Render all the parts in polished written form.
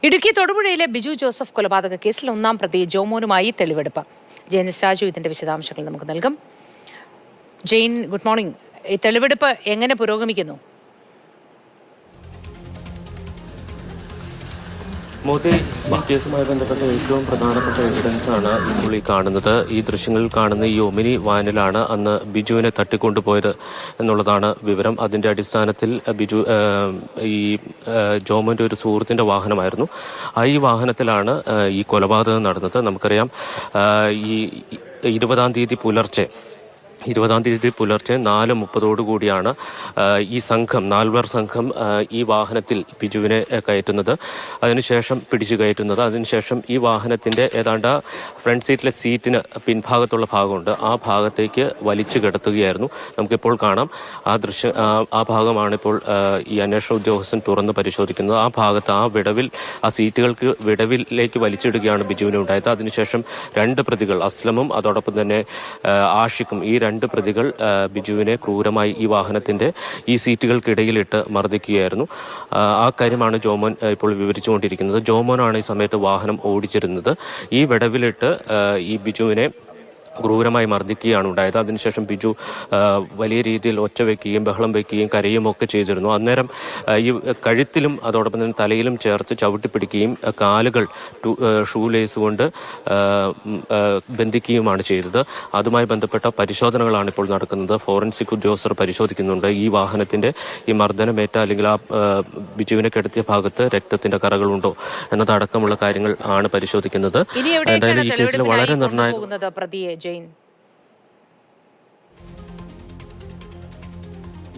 Idukki തൊടുപുഴയിലെ Biju Joseph കൊലപാതക കേസിൽ ഒന്നാം പ്രതി ജോമോനുമായി തെളിവെടുപ്പ്. ജയനിസ് രാജു ഇതിന്റെ വിശദാംശങ്ങൾ നമുക്ക് നൽകും. Jain, good morning. ഈ തെളിവെടുപ്പ് എങ്ങനെ പുരോഗമിക്കുന്നു? മോദി, ഈ കേസുമായി ബന്ധപ്പെട്ട ഏറ്റവും പ്രധാനപ്പെട്ട എവിഡൻസ് ആണ് ഇപ്പോൾ ഈ കാണുന്നത്. ഈ ദൃശ്യങ്ങളിൽ കാണുന്ന ഈ ഒമിനി വാനിലാണ് അന്ന് ബിജുവിനെ തട്ടിക്കൊണ്ടുപോയത് എന്നുള്ളതാണ് വിവരം. അതിന്റെ അടിസ്ഥാനത്തിൽ ബിജു ഈ ജോമോന്റെ ഒരു സുഹൃത്തിന്റെ വാഹനമായിരുന്നു. ഈ വാഹനത്തിലാണ് ഈ കൊലപാതകം നടന്നത്. നമുക്കറിയാം, ഈ 20-ാം തീയതി പുലർച്ചെ 4:30 കൂടിയാണ് ഈ സംഘം, 4 പേർ സംഘം ഈ വാഹനത്തിൽ ബിജുവിനെ കയറ്റുന്നത്, അതിനുശേഷം പിടിച്ചു കയറ്റുന്നത്. അതിനുശേഷം ഈ വാഹനത്തിന്റെ ഏതാണ്ട് ഫ്രണ്ട് സീറ്റിലെ സീറ്റിന് പിൻഭാഗത്തുള്ള ഭാഗമുണ്ട്, ആ ഭാഗത്തേക്ക് വലിച്ചു കിടത്തുകയായിരുന്നു. നമുക്കിപ്പോൾ കാണാം ആ ഭാഗമാണ് ഇപ്പോൾ ഈ അന്വേഷണ ഉദ്യോഗസ്ഥൻ തുറന്ന് പരിശോധിക്കുന്നത്. ആ ഭാഗത്ത് ആ സീറ്റുകൾക്ക് വിടവിലേക്ക് വലിച്ചിടുകയാണ് ബിജുവിനെ ഉണ്ടായത്. അതിനുശേഷം 2 പ്രതികൾ, അസ്ലമും അതോടൊപ്പം തന്നെ ആഷിഖും, ഈ 2 പ്രതികൾ ബിജുവിനെ ക്രൂരമായി ഈ വാഹനത്തിന്റെ ഈ സീറ്റുകൾക്കിടയിലിട്ട് മർദ്ദിക്കുകയായിരുന്നു. ആ കാര്യമാണ് ജോമോൻ ഇപ്പോൾ വിവരിച്ചുകൊണ്ടിരിക്കുന്നത്. ജോമോനാണ് ഈ സമയത്ത് വാഹനം ഓടിച്ചിരുന്നത്. ഈ വിടവിലിട്ട് ഈ ബിജുവിനെ ക്രൂരമായി മർദ്ദിക്കുകയാണ് ഉണ്ടായത്. അതിനുശേഷം ബിജു വലിയ രീതിയിൽ ഒച്ച വയ്ക്കുകയും ബഹളം വയ്ക്കുകയും കരയും ഒക്കെ ചെയ്തിരുന്നു. അന്നേരം ഈ കഴുത്തിലും അതോടൊപ്പം തന്നെ തലയിലും ചേർത്ത് ചവിട്ടിപ്പിടിക്കുകയും കാലുകൾ ഷൂ ലേസ് കൊണ്ട് ബന്ധിക്കുകയുമാണ് ചെയ്തത്. അതുമായി ബന്ധപ്പെട്ട പരിശോധനകളാണ് ഇപ്പോൾ നടക്കുന്നത്. ഫോറൻസിക് ഉദ്യോഗസ്ഥർ പരിശോധിക്കുന്നുണ്ട്. ഈ വാഹനത്തിന്റെ ഈ മർദ്ദനമേറ്റ അല്ലെങ്കിൽ ആ ബിജുവിനെ കിടത്തിയ ഭാഗത്ത് രക്തത്തിന്റെ കറകളുണ്ടോ എന്നതടക്കമുള്ള കാര്യങ്ങൾ ആണ് പരിശോധിക്കുന്നത്. എന്തായാലും ഈ കേസിൽ വളരെ നിർണായക ജെയിൻ,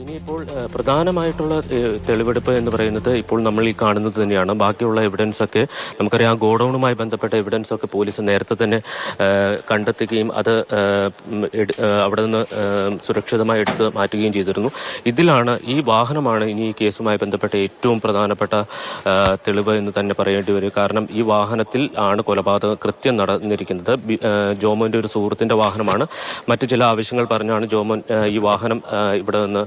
ഇനിയിപ്പോൾ പ്രധാനമായിട്ടുള്ള തെളിവെടുപ്പ് എന്ന് പറയുന്നത് ഇപ്പോൾ നമ്മൾ ഈ കാണുന്നത് തന്നെയാണ്. ബാക്കിയുള്ള എവിഡൻസ് ഒക്കെ നമുക്കറിയാം, ഗോഡൌണുമായി ബന്ധപ്പെട്ട എവിഡൻസ് ഒക്കെ പോലീസ് നേരത്തെ തന്നെ കണ്ടെത്തുകയും അത് അവിടെ നിന്ന് സുരക്ഷിതമായി എടുത്ത് മാറ്റുകയും ചെയ്തിരുന്നു. ഇതിലാണ് ഈ വാഹനമാണ് ഇനി ഈ കേസുമായി ബന്ധപ്പെട്ട ഏറ്റവും പ്രധാനപ്പെട്ട തെളിവ് എന്ന് തന്നെ പറയേണ്ടി വരും. കാരണം ഈ വാഹനത്തിൽ ആണ് കൊലപാതക കൃത്യം നടന്നിരിക്കുന്നത്. ജോമോന്റെ ഒരു സുഹൃത്തിന്റെ വാഹനമാണ്. മറ്റു ചില ആവശ്യങ്ങൾ പറഞ്ഞാണ് ജോമോൻ ഈ വാഹനം ഇവിടെ നിന്ന്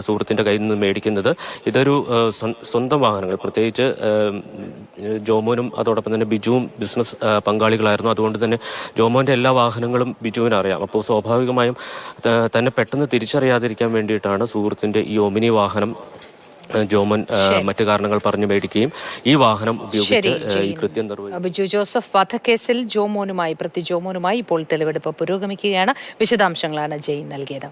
സുഹൃത്തിന്റെ കയ്യിൽ നിന്ന് മേടിക്കുന്നത്. ഇതൊരു സ്വന്തം വാഹനങ്ങൾ, പ്രത്യേകിച്ച് ജോമോനും അതോടൊപ്പം തന്നെ ബിജുവും ബിസിനസ് പങ്കാളികളായിരുന്നു. അതുകൊണ്ട് തന്നെ ജോമോന്റെ എല്ലാ വാഹനങ്ങളും ബിജുവിന് അറിയാം. അപ്പോൾ സ്വാഭാവികമായും തന്നെ പെട്ടെന്ന് തിരിച്ചറിയാതിരിക്കാൻ വേണ്ടിയിട്ടാണ് സുഹൃത്തിന്റെ ഈ ഒമിനി വാഹനം ജോമോൻ മറ്റു കാരണങ്ങൾ പറഞ്ഞു മേടിക്കുകയും ഈ വാഹനം ഉപയോഗിച്ച് ഈ കൃത്യം നിർവഹിച്ചു. ബിജു ജോസഫ് വധക്കേസിൽ പ്രതി ജോമോനുമായി ഇപ്പോൾ തെളിവെടുപ്പ് പുരോഗമിക്കുകയാണ്. വിശദാംശങ്ങളാണ് ജെയിൻ നൽകിയത്.